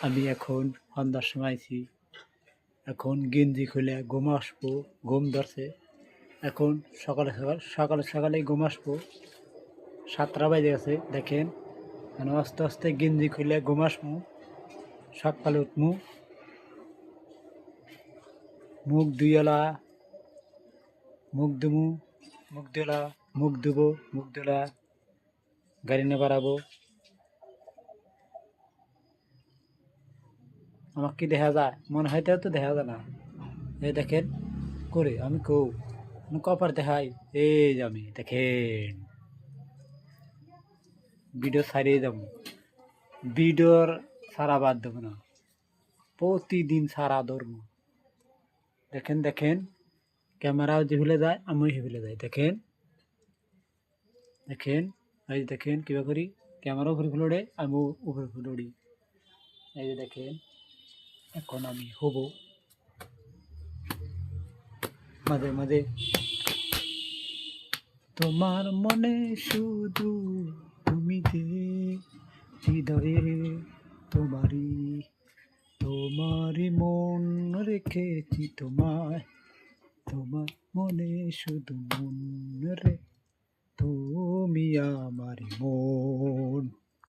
আমি এখন সন্ধ্যার সময় আইছি, এখন গেঞ্জি খুলে ঘুম আসবো, ঘুম ধরছে। এখন সকালে ঘুম আসবো, 7টা বাজে গেছে। দেখেন মানে আস্তে আস্তে গেঞ্জি খুলে ঘুম আসবো, সকালে উঠমু, মুখ ধুইলা মুখ ধুমু, মুখ ধুবো, মুখ ধুলা গাড়ি নিয়ে বাড়াবো। আমাকে কি দেখা যায়? মনে হয় তো দেখা যায় না। এই দেখেন করে আমি কপার দেখাই, এই যে আমি দেখেন ভিডিও ছাড়িয়ে যাবো, ভিডিওর সারা বাদ দেবো না, প্রতিদিন সারা ধরবো। দেখেন দেখেন ক্যামেরাও যে ভুলে যায়, আমিও ভুলে যাই। দেখেন দেখেন এই যে দেখেন কীভাবে করি, ক্যামেরা উপরে ফুলে ওড়ে, আমিও উপরে ফুলে উড়ি। এই যে দেখেন এখন আমি হবো মাঝে মাঝে তোমার মনে শুধু তুমি যে হৃদয়ে তোমারই মন রেখেছি তোমায়, তোমার মনে শুধু মন রে, তুমি আমার মন।